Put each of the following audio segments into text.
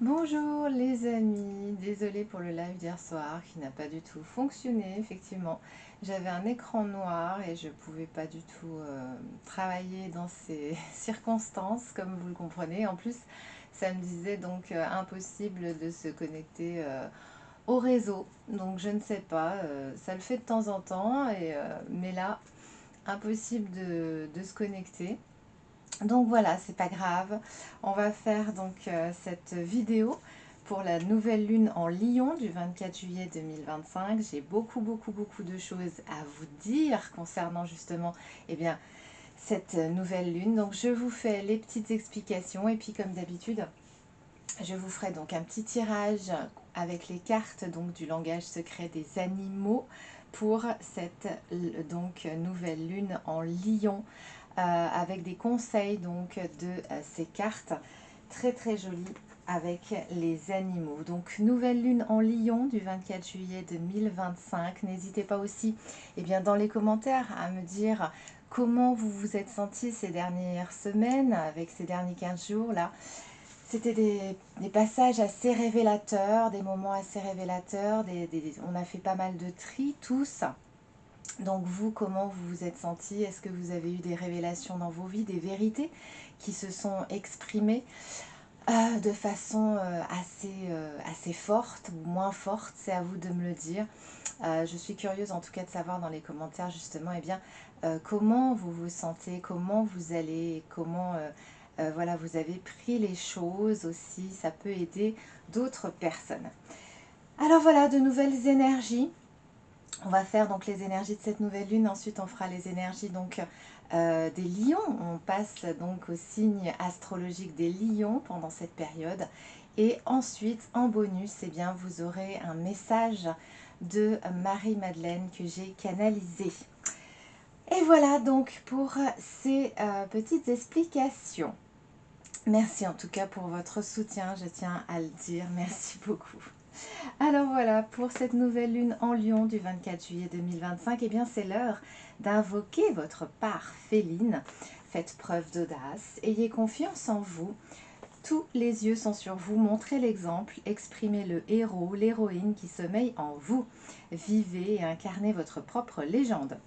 Bonjour les amis, désolée pour le live d'hier soir qui n'a pas du tout fonctionné, effectivement. J'avais un écran noir et je ne pouvais pas du tout travailler dans ces circonstances, comme vous le comprenez. En plus, ça me disait donc impossible de se connecter au réseau. Donc je ne sais pas, ça le fait de temps en temps, mais là, impossible de se connecter. Donc voilà, c'est pas grave. On va faire donc cette vidéo pour la nouvelle lune en Lion du 24 juillet 2025. J'ai beaucoup de choses à vous dire concernant justement eh bien, cette nouvelle lune. Donc je vous fais les petites explications et puis comme d'habitude, je vous ferai donc un petit tirage avec les cartes donc du langage secret des animaux pour cette donc nouvelle lune en Lion avec des conseils donc de ces cartes très jolies avec les animaux. Donc nouvelle lune en Lion du 24 juillet 2025. N'hésitez pas aussi dans les commentaires à me dire comment vous vous êtes senti ces dernières semaines avec ces derniers 15 jours là. C'était des passages assez révélateurs, des moments assez révélateurs, on a fait pas mal de tri tous. Donc vous, comment vous vous êtes senti? Est-ce que vous avez eu des révélations dans vos vies, des vérités qui se sont exprimées de façon assez forte ou moins forte? C'est à vous de me le dire. Je suis curieuse en tout cas de savoir dans les commentaires justement comment vous vous sentez, comment vous allez, comment voilà, vous avez pris les choses aussi. Ça peut aider d'autres personnes. Alors voilà, de nouvelles énergies. On va faire donc les énergies de cette nouvelle lune, ensuite on fera les énergies donc des lions. On passe donc au signe astrologique des lions pendant cette période. Et ensuite, en bonus, vous aurez un message de Marie-Madeleine que j'ai canalisé. Et voilà donc pour ces petites explications. Merci en tout cas pour votre soutien, je tiens à le dire, merci beaucoup. Alors voilà, pour cette nouvelle lune en Lion du 24 juillet 2025, c'est l'heure d'invoquer votre part féline. Faites preuve d'audace, ayez confiance en vous. Tous les yeux sont sur vous, montrez l'exemple, exprimez le héros, l'héroïne qui sommeille en vous. Vivez et incarnez votre propre légende.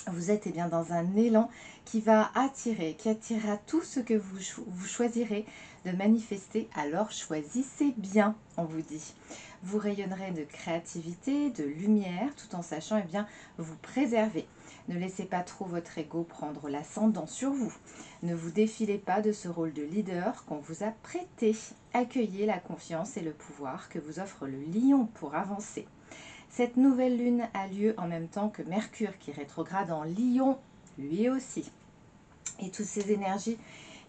Vous êtes dans un élan qui va attirer, qui attirera tout ce que vous choisirez de manifester, alors choisissez bien, on vous dit. Vous rayonnerez de créativité, de lumière, tout en sachant vous préserver. Ne laissez pas trop votre ego prendre l'ascendant sur vous. Ne vous défilez pas de ce rôle de leader qu'on vous a prêté. Accueillez la confiance et le pouvoir que vous offre le lion pour avancer. Cette nouvelle lune a lieu en même temps que Mercure qui rétrograde en Lion, lui aussi. Et toutes ces énergies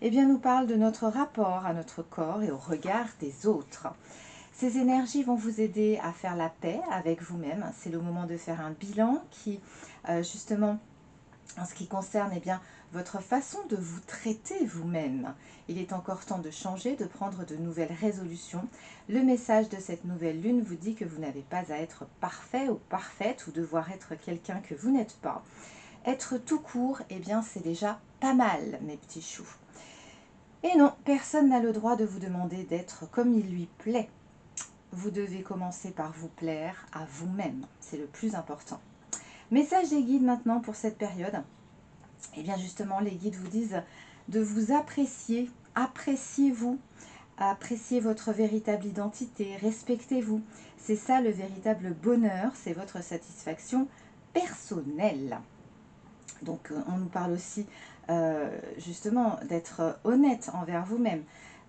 nous parlent de notre rapport à notre corps et au regard des autres. Ces énergies vont vous aider à faire la paix avec vous-même. C'est le moment de faire un bilan qui, justement, en ce qui concerne votre façon de vous traiter vous-même. Il est encore temps de changer, de prendre de nouvelles résolutions. Le message de cette nouvelle lune vous dit que vous n'avez pas à être parfait ou parfaite ou devoir être quelqu'un que vous n'êtes pas. Être tout court, c'est déjà pas mal, mes petits choux. Et non, personne n'a le droit de vous demander d'être comme il lui plaît. Vous devez commencer par vous plaire à vous-même. C'est le plus important. Message des guides maintenant pour cette période. Justement, les guides vous disent de vous apprécier. Appréciez-vous. Appréciez votre véritable identité. Respectez-vous. C'est ça le véritable bonheur. C'est votre satisfaction personnelle. Donc, on nous parle aussi justement d'être honnête envers vous-même.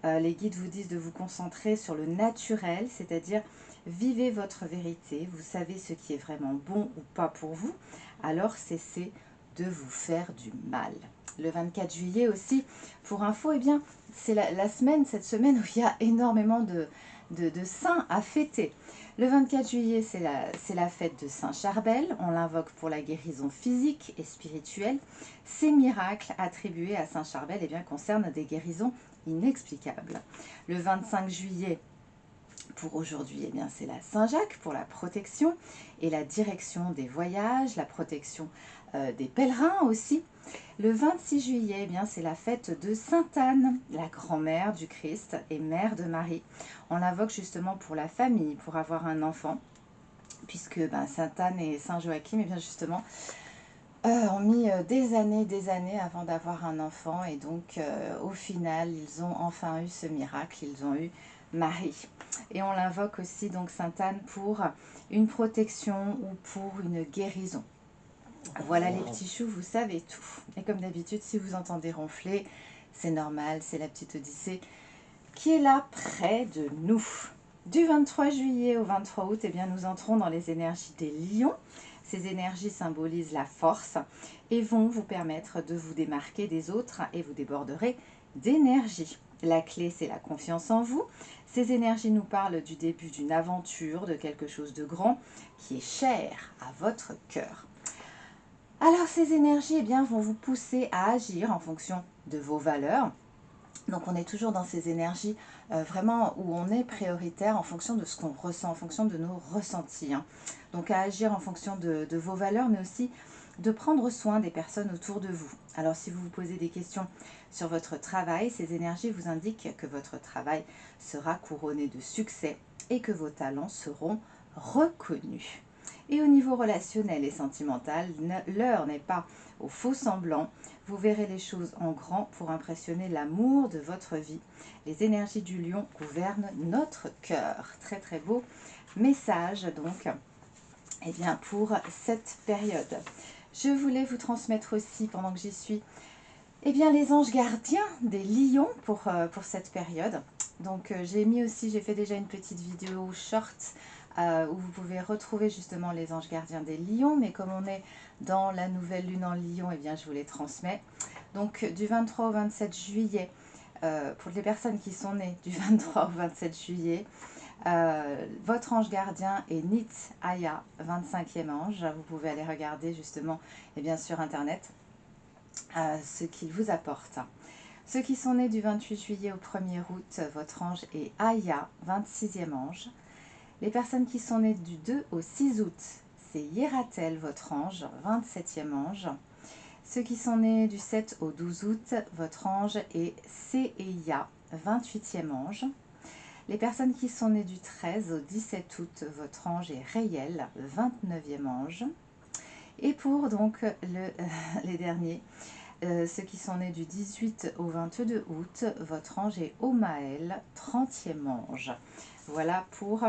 Les guides vous disent de vous concentrer sur le naturel, c'est-à-dire vivez votre vérité. Vous savez ce qui est vraiment bon ou pas pour vous. Alors, cessez de vous faire du mal. Le 24 juillet aussi, pour info, c'est cette semaine où il y a énormément de saints à fêter. Le 24 juillet, c'est la fête de Saint Charbel. On l'invoque pour la guérison physique et spirituelle. Ces miracles attribués à Saint Charbel concernent des guérisons inexplicables. Le 25 juillet, pour aujourd'hui, c'est la Saint-Jacques pour la protection et la direction des voyages, la protection des pèlerins aussi. Le 26 juillet, eh bien, c'est la fête de Sainte Anne, la grand-mère du Christ et mère de Marie. On l'invoque justement pour la famille, pour avoir un enfant, puisque Sainte Anne et Saint Joachim, eh bien justement, ont mis des années avant d'avoir un enfant. Et donc, au final, ils ont enfin eu ce miracle, ils ont eu Marie. Et on l'invoque aussi, donc Sainte Anne, pour une protection ou pour une guérison. Voilà les petits choux, vous savez tout. Et comme d'habitude, si vous entendez ronfler, c'est normal, c'est la petite Odyssée qui est là près de nous. Du 23 juillet au 23 août, eh bien, nous entrons dans les énergies des lions. Ces énergies symbolisent la force et vont vous permettre de vous démarquer des autres et vous déborderez d'énergie. La clé, c'est la confiance en vous. Ces énergies nous parlent du début d'une aventure, de quelque chose de grand qui est cher à votre cœur. Alors ces énergies eh bien, vont vous pousser à agir en fonction de vos valeurs. Donc on est toujours dans ces énergies vraiment où on est prioritaire en fonction de ce qu'on ressent, en fonction de nos ressentis. Donc à agir en fonction de vos valeurs, mais aussi de prendre soin des personnes autour de vous. Alors si vous vous posez des questions sur votre travail, ces énergies vous indiquent que votre travail sera couronné de succès et que vos talents seront reconnus. Et au niveau relationnel et sentimental, l'heure n'est pas au faux semblant. Vous verrez les choses en grand pour impressionner l'amour de votre vie. Les énergies du lion gouvernent notre cœur. Très très beau message donc eh bien, pour cette période. Je voulais vous transmettre aussi, pendant que j'y suis, eh bien, les anges gardiens des lions pour cette période. Donc j'ai fait déjà une petite vidéo short où vous pouvez retrouver justement les anges gardiens des lions, mais comme on est dans la nouvelle lune en lion, eh bien je vous les transmets. Donc du 23 au 27 juillet, pour les personnes qui sont nées du 23 au 27 juillet, votre ange gardien est Nit Aya, 25e ange. Vous pouvez aller regarder justement sur internet ce qu'il vous apporte. Ceux qui sont nés du 28 juillet au 1er août, votre ange est Aya, 26e ange. Les personnes qui sont nées du 2 au 6 août, c'est Yeratel, votre ange, 27e ange. Ceux qui sont nés du 7 au 12 août, votre ange est Seeya, 28e ange. Les personnes qui sont nées du 13 au 17 août, votre ange est Rayel, 29e ange. Et pour donc les derniers, ceux qui sont nés du 18 au 22 août, votre ange est Omaël, 30e ange. Voilà pour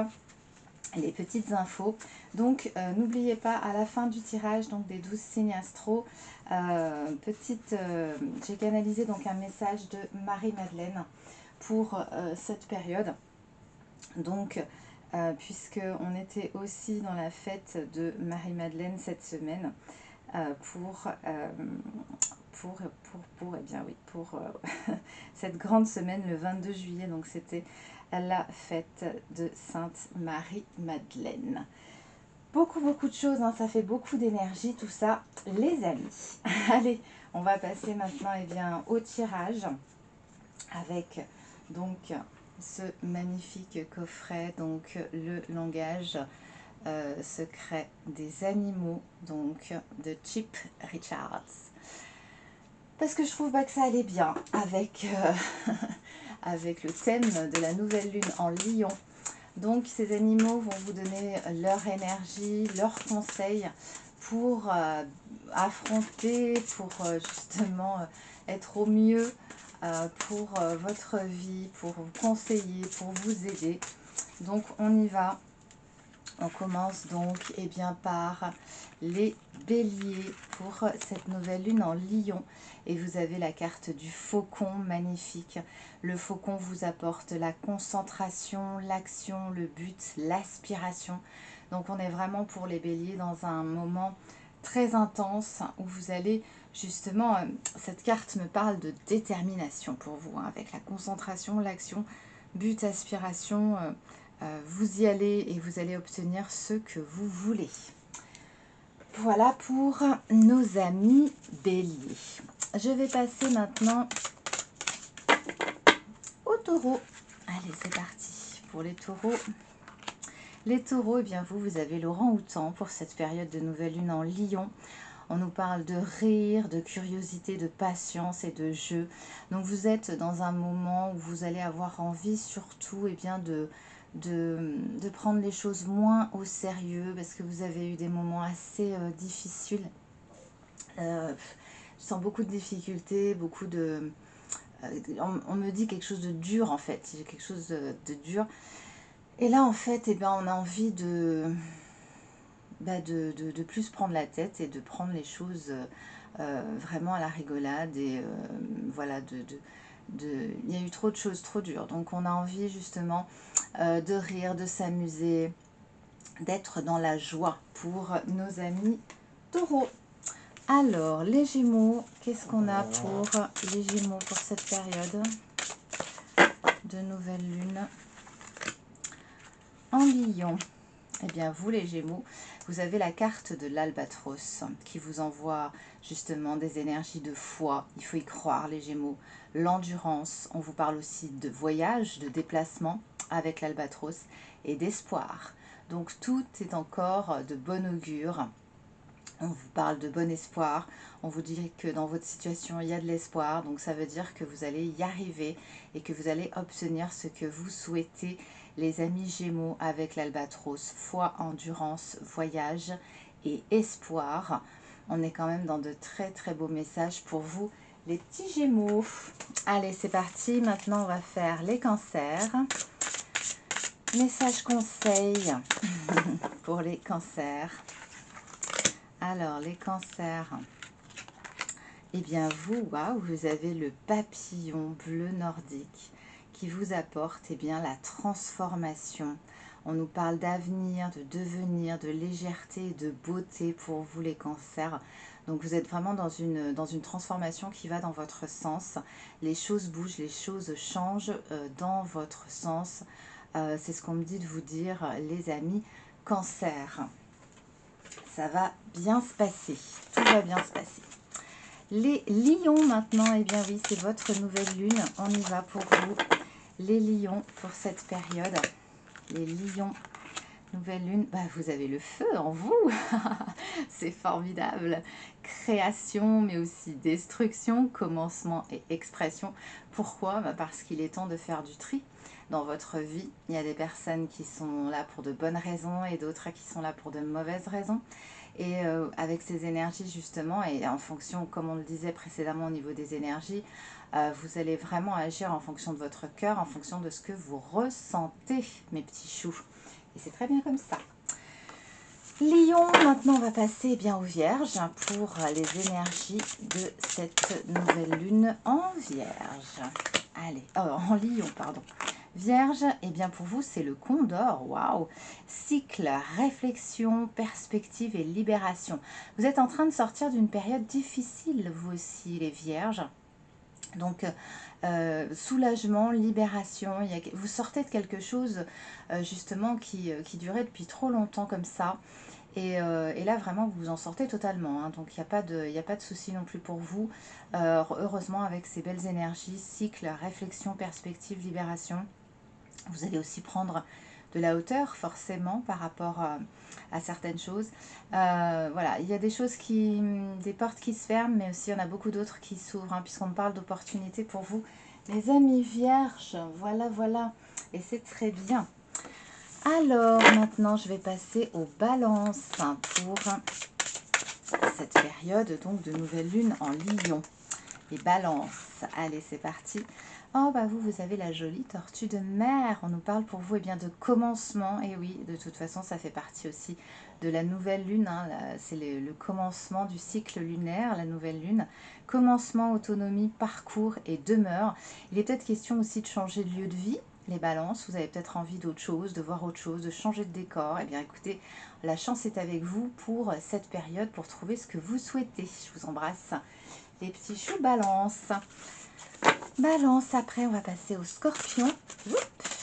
les petites infos. Donc n'oubliez pas, à la fin du tirage donc des 12 signes astro, j'ai canalisé donc un message de Marie-Madeleine pour cette période. Donc puisqu'on était aussi dans la fête de Marie-Madeleine cette semaine, pour cette grande semaine, le 22 juillet, donc c'était la fête de Sainte Marie-Madeleine. Beaucoup de choses, ça fait beaucoup d'énergie tout ça, les amis. Allez, on va passer maintenant au tirage avec donc ce magnifique coffret, donc le langage secret des animaux, donc de Chip Richards. Parce que je trouve que ça allait bien avec, avec le thème de la nouvelle lune en lion. Donc ces animaux vont vous donner leur énergie, leurs conseils pour affronter, pour justement être au mieux pour votre vie, pour vous conseiller, pour vous aider. Donc on y va. On commence donc par les béliers pour cette nouvelle lune en lion. Et vous avez la carte du faucon, magnifique. Le faucon vous apporte la concentration, l'action, le but, l'aspiration. Donc on est vraiment pour les béliers dans un moment très intense où vous allez justement, cette carte me parle de détermination pour vous, avec la concentration, l'action, but, aspiration. Vous y allez et vous allez obtenir ce que vous voulez. Voilà pour nos amis béliers. Je vais passer maintenant au taureau. Allez, c'est parti pour les taureaux. Les taureaux, vous avez l'orang-outan pour cette période de nouvelle lune en lion. On nous parle de rire, de curiosité, de patience et de jeu. Donc vous êtes dans un moment où vous allez avoir envie surtout bien, de prendre les choses moins au sérieux parce que vous avez eu des moments assez difficiles. Je sens beaucoup de difficultés, beaucoup de... on me dit quelque chose de dur en fait, j'ai quelque chose de dur. Et là en fait, on a envie de plus prendre la tête et de prendre les choses vraiment à la rigolade. Et voilà, il y a eu trop de choses trop dures. Donc on a envie justement de rire, de s'amuser, d'être dans la joie pour nos amis taureaux. Alors, les Gémeaux, qu'est-ce qu'on a pour les Gémeaux pour cette période de nouvelle lune en Lion? Eh bien, vous les Gémeaux, vous avez la carte de l'Albatros qui vous envoie justement des énergies de foi. Il faut y croire, les Gémeaux. L'endurance, on vous parle aussi de voyage, de déplacement avec l'Albatros et d'espoir. Donc, tout est encore de bon augure. On vous parle de bon espoir, on vous dit que dans votre situation il y a de l'espoir, donc ça veut dire que vous allez y arriver et que vous allez obtenir ce que vous souhaitez, les amis Gémeaux, avec l'Albatros. Foi, endurance, voyage et espoir. On est quand même dans de très très beaux messages pour vous, les petits Gémeaux. Allez, c'est parti, maintenant on va faire les cancers. Message conseil pour les cancers. Alors, les cancers, eh bien vous, waouh, vous avez le papillon bleu nordique qui vous apporte la transformation. On nous parle d'avenir, de devenir, de légèreté et de beauté pour vous les cancers. Donc vous êtes vraiment dans une transformation qui va dans votre sens. Les choses bougent, les choses changent dans votre sens. C'est ce qu'on me dit de vous dire, les amis cancers. Ça va bien se passer, tout va bien se passer. Les lions maintenant, eh bien oui, c'est votre nouvelle lune, on y va pour vous. Les lions pour cette période, les lions, nouvelle lune, vous avez le feu en vous, c'est formidable. Création, mais aussi destruction, commencement et expression. Pourquoi? Parce qu'il est temps de faire du tri dans votre vie. Il y a des personnes qui sont là pour de bonnes raisons et d'autres qui sont là pour de mauvaises raisons. Et avec ces énergies justement, et en fonction, comme on le disait précédemment au niveau des énergies, vous allez vraiment agir en fonction de votre cœur, en fonction de ce que vous ressentez, mes petits choux. Et c'est très bien comme ça. Lion, maintenant on va passer aux Vierges pour les énergies de cette nouvelle lune en Vierge. Allez, en Lion, pardon. Vierge, eh bien pour vous c'est le Condor, waouh! Cycle, réflexion, perspective et libération. Vous êtes en train de sortir d'une période difficile, vous aussi les Vierges. Donc soulagement, libération, vous sortez de quelque chose justement qui durait depuis trop longtemps comme ça. Et là, vraiment, vous vous en sortez totalement. Hein. Donc, il n'y a pas de souci non plus pour vous. Heureusement, avec ces belles énergies, cycle, réflexion, perspective, libération, vous allez aussi prendre de la hauteur, forcément, par rapport à certaines choses. Voilà, il y a des choses des portes qui se ferment, mais aussi il y en a beaucoup d'autres qui s'ouvrent, hein, puisqu'on parle d'opportunités pour vous. Les amis vierges, voilà, voilà. Et c'est très bien. Alors, maintenant, je vais passer aux balances pour cette période donc de nouvelle lune en Lion. Les balances, allez, c'est parti. Oh, vous avez la jolie tortue de mer. On nous parle pour vous de commencement. Et oui, de toute façon, ça fait partie aussi de la nouvelle lune. Hein. C'est le commencement du cycle lunaire, la nouvelle lune. Commencement, autonomie, parcours et demeure. Il est peut-être question aussi de changer de lieu de vie. Les balances, vous avez peut-être envie d'autre chose, de voir autre chose, de changer de décor. Eh bien, écoutez, la chance est avec vous pour cette période, pour trouver ce que vous souhaitez. Je vous embrasse. Les petits choux balance. Balance, après on va passer au scorpion.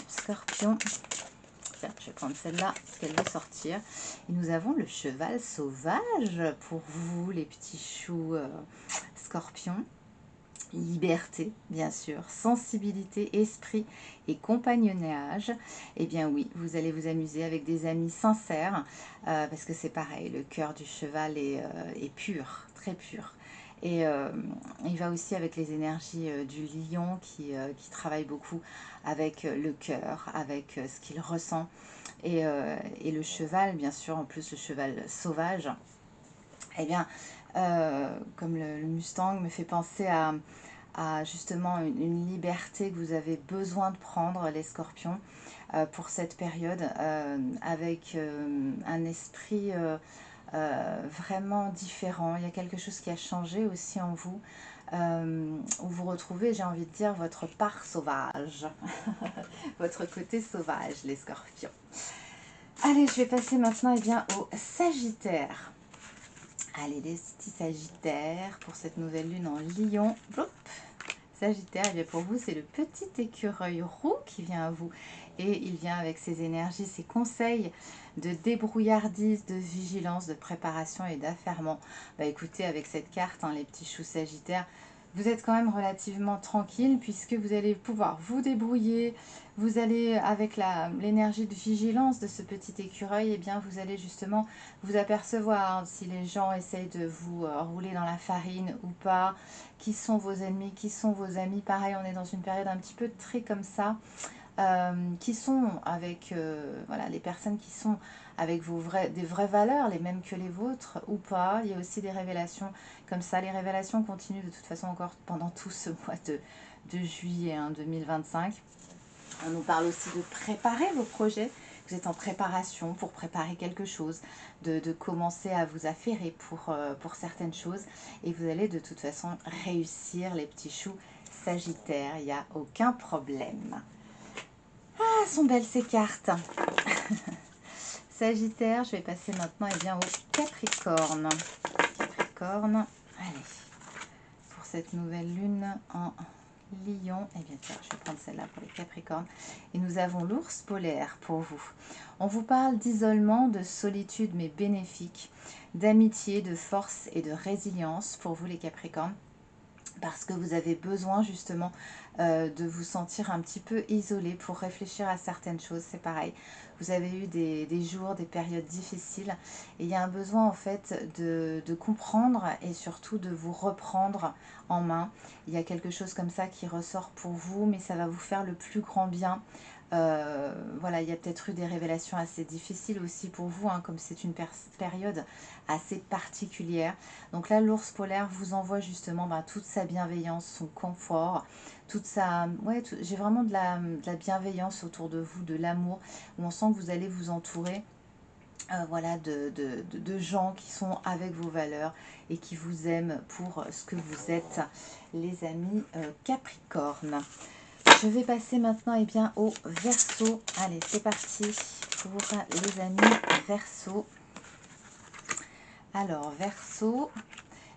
Scorpion. Tiens, je vais prendre celle-là parce qu'elle veut sortir. Et nous avons le cheval sauvage pour vous, les petits choux scorpions. liberté, bien sûr, sensibilité, esprit et compagnonnage. Eh bien oui, vous allez vous amuser avec des amis sincères, parce que c'est pareil, le cœur du cheval est pur, très pur. Et il va aussi avec les énergies du lion qui travaille beaucoup avec le cœur, avec ce qu'il ressent. Et le cheval, bien sûr, en plus le cheval sauvage, eh bien, comme le Mustang me fait penser à justement une liberté que vous avez besoin de prendre, les scorpions, pour cette période, avec un esprit vraiment différent. Il y a quelque chose qui a changé aussi en vous, où vous retrouvez, j'ai envie de dire, votre part sauvage, votre côté sauvage, les scorpions. Allez, je vais passer maintenant bien, au Sagittaire. Allez, les petits Sagittaires, pour cette nouvelle lune en Lion. Hop. Sagittaire, et bien pour vous, c'est le petit écureuil roux qui vient à vous. Et il vient avec ses énergies, ses conseils de débrouillardise, de vigilance, de préparation et d'affairement. Bah écoutez, avec cette carte, hein, les petits choux Sagittaires, vous êtes quand même relativement tranquille puisque vous allez pouvoir vous débrouiller. Vous allez, avec l'énergie de vigilance de ce petit écureuil, et bien vous allez justement vous apercevoir si les gens essayent de vous rouler dans la farine ou pas, qui sont vos ennemis, qui sont vos amis. Pareil, on est dans une période un petit peu très comme ça, qui sont avec voilà, les personnes qui sont avec des vraies valeurs, les mêmes que les vôtres ou pas. Il y a aussi des révélations comme ça. Les révélations continuent de toute façon encore pendant tout ce mois de juillet 2025. On nous parle aussi de préparer vos projets. Vous êtes en préparation pour préparer quelque chose, de commencer à vous affairer pour certaines choses. Et vous allez de toute façon réussir, les petits choux Sagittaires. Il n'y a aucun problème. Ah, sont belles ces cartes. Sagittaire, je vais passer maintenant bien, au Capricorne. Capricorne, allez, pour cette nouvelle lune en Lion, et bien sûr, je vais prendre celle-là pour les Capricornes. Et nous avons l'ours polaire pour vous. On vous parle d'isolement, de solitude, mais bénéfique, d'amitié, de force et de résilience pour vous les Capricornes, parce que vous avez besoin justement de vous sentir un petit peu isolé pour réfléchir à certaines choses. C'est pareil, vous avez eu des jours, des périodes difficiles, et il y a un besoin en fait de comprendre et surtout de vous reprendre en main. Il y a quelque chose comme ça qui ressort pour vous, mais ça va vous faire le plus grand bien. Voilà, il y a peut-être eu des révélations assez difficiles aussi pour vous, hein, comme c'est une période assez particulière. Donc là, l'ours polaire vous envoie justement toute sa bienveillance, son confort, toute sa... Ouais, j'ai vraiment de la bienveillance autour de vous, de l'amour, où on sent que vous allez vous entourer voilà, de gens qui sont avec vos valeurs et qui vous aiment pour ce que vous êtes, les amis Capricorne. Je vais passer maintenant bien, au Verseau. Allez, c'est parti pour les amis Verseau. Alors, Verseau,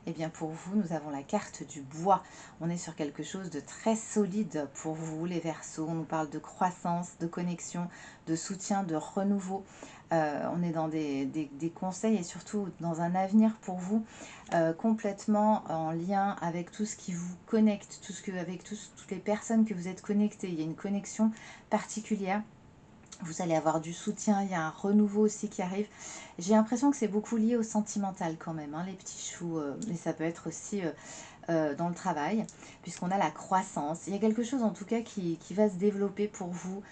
bien pour vous, nous avons la carte du bois. On est sur quelque chose de très solide pour vous, les Verseaux. On nous parle de croissance, de connexion, de soutien, de renouveau. On est dans des conseils et surtout dans un avenir pour vous complètement en lien avec tout ce qui vous connecte, avec toutes les personnes que vous êtes connectées. Il y a une connexion particulière. Vous allez avoir du soutien, il y a un renouveau aussi qui arrive. J'ai l'impression que c'est beaucoup lié au sentimental quand même, hein, les petits choux, mais ça peut être aussi dans le travail, puisqu'on a la croissance. Il y a quelque chose en tout cas qui va se développer pour vous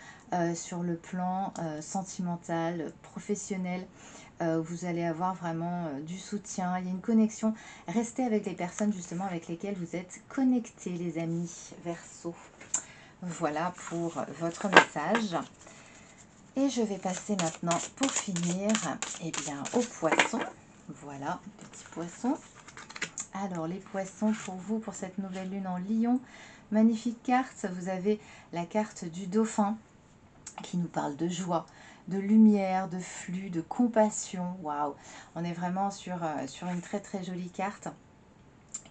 sur le plan sentimental, professionnel. Vous allez avoir vraiment du soutien, il y a une connexion. Restez avec les personnes justement avec lesquelles vous êtes connectés, les amis Verseau. Voilà pour votre message. Et je vais passer maintenant, pour finir, bien, aux poissons. Voilà, petits poissons. Alors, les poissons, pour vous, pour cette nouvelle lune en Lion, magnifique carte. Vous avez la carte du dauphin qui nous parle de joie, de lumière, de flux, de compassion. Waouh, on est vraiment sur une très très jolie carte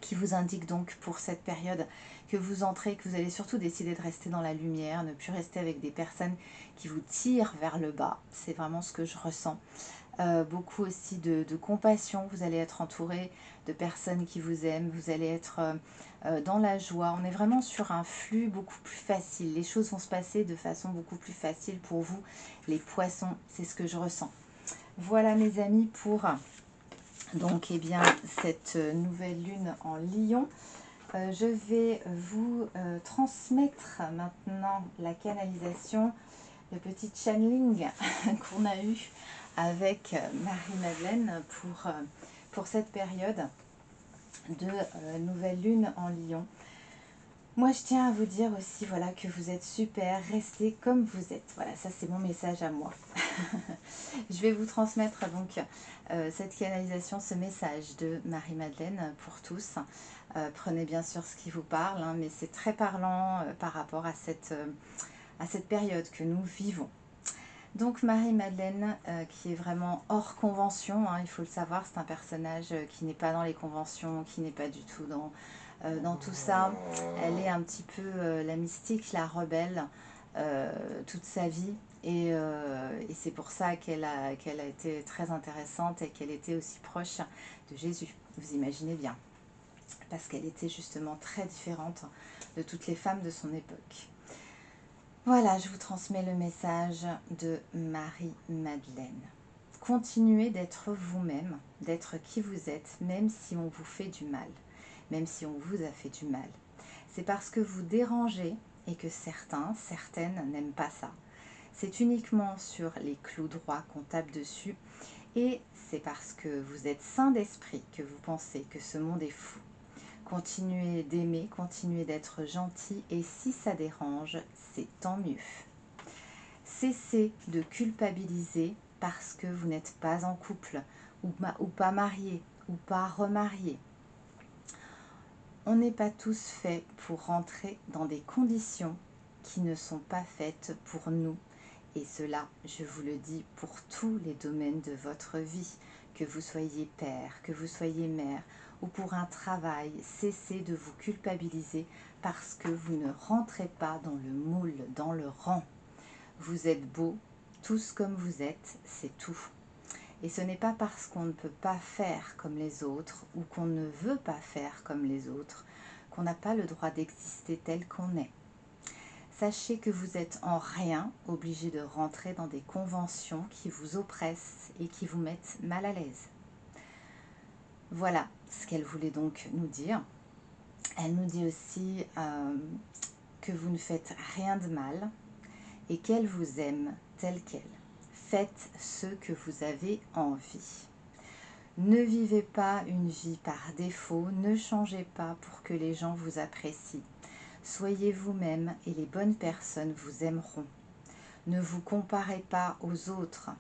qui vous indique donc pour cette période que vous entrez, que vous allez surtout décider de rester dans la lumière, ne plus rester avec des personnes qui vous tirent vers le bas. C'est vraiment ce que je ressens. Beaucoup aussi de compassion, vous allez être entouré de personnes qui vous aiment. Vous allez être dans la joie. On est vraiment sur un flux beaucoup plus facile. Les choses vont se passer de façon beaucoup plus facile pour vous, les poissons. C'est ce que je ressens. Voilà mes amis pour donc cette nouvelle lune en Lion. Je vais vous transmettre maintenant la canalisation, le petit channeling qu'on a eu avec Marie-Madeleine pour cette période de nouvelle lune en Lion. Moi, je tiens à vous dire aussi, voilà, que vous êtes super, restez comme vous êtes. Voilà, ça c'est mon message à moi. Je vais vous transmettre donc cette canalisation, ce message de Marie-Madeleine pour tous. Prenez bien sûr ce qui vous parle, hein, mais c'est très parlant par rapport à cette période que nous vivons. Donc Marie-Madeleine, qui est vraiment hors convention, hein, il faut le savoir, c'est un personnage qui n'est pas dans les conventions, qui n'est pas du tout dans tout ça. Elle est un petit peu la mystique, la rebelle, toute sa vie. Et c'est pour ça qu'elle a été très intéressante et qu'elle était aussi proche de Jésus, vous imaginez bien. Parce qu'elle était justement très différente de toutes les femmes de son époque. Voilà, je vous transmets le message de Marie-Madeleine. Continuez d'être vous-même, d'être qui vous êtes, même si on vous fait du mal, même si on vous a fait du mal. C'est parce que vous dérangez et que certaines n'aiment pas ça. C'est uniquement sur les clous droits qu'on tape dessus et c'est parce que vous êtes sain d'esprit que vous pensez que ce monde est fou. Continuez d'aimer, continuez d'être gentil et si ça dérange, c'est tant mieux. Cessez de culpabiliser parce que vous n'êtes pas en couple ou pas marié ou pas remarié. On n'est pas tous faits pour rentrer dans des conditions qui ne sont pas faites pour nous. Et cela, je vous le dis, pour tous les domaines de votre vie, que vous soyez père, que vous soyez mère, ou pour un travail, cessez de vous culpabiliser parce que vous ne rentrez pas dans le moule, dans le rang. Vous êtes beau, tous comme vous êtes, c'est tout. Et ce n'est pas parce qu'on ne peut pas faire comme les autres ou qu'on ne veut pas faire comme les autres qu'on n'a pas le droit d'exister tel qu'on est. Sachez que vous êtes en rien obligé de rentrer dans des conventions qui vous oppressent et qui vous mettent mal à l'aise. Voilà ce qu'elle voulait donc nous dire. Elle nous dit aussi que vous ne faites rien de mal et qu'elle vous aime telle qu'elle. Faites ce que vous avez envie. Ne vivez pas une vie par défaut, ne changez pas pour que les gens vous apprécient. Soyez vous-même et les bonnes personnes vous aimeront. Ne vous comparez pas aux autres.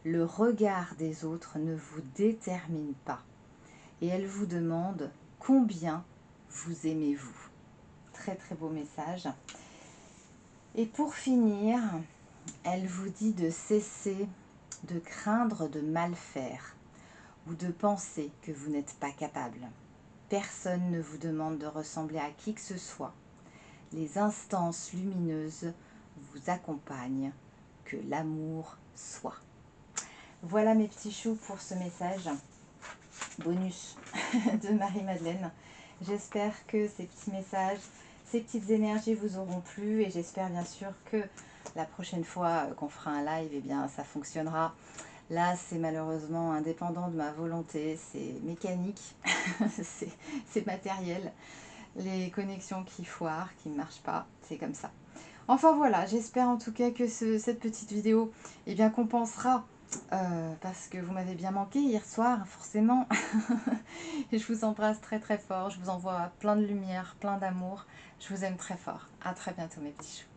Le regard des autres ne vous détermine pas. Et elle vous demande combien vous aimez-vous. Très très beau message. Et pour finir, elle vous dit de cesser de craindre de mal faire ou de penser que vous n'êtes pas capable. Personne ne vous demande de ressembler à qui que ce soit. Les instances lumineuses vous accompagnent, que l'amour soit. Voilà mes petits choux pour ce message bonus de Marie-Madeleine. J'espère que ces petits messages, ces petites énergies vous auront plu et j'espère bien sûr que la prochaine fois qu'on fera un live, eh bien, ça fonctionnera. Là, c'est malheureusement indépendant de ma volonté, c'est mécanique, c'est matériel. Les connexions qui foirent, qui ne marchent pas, c'est comme ça. Enfin voilà, j'espère en tout cas que cette petite vidéo eh bien, compensera parce que vous m'avez bien manqué hier soir, forcément. Et je vous embrasse très très fort, je vous envoie plein de lumière, plein d'amour. Je vous aime très fort. À très bientôt mes petits choux.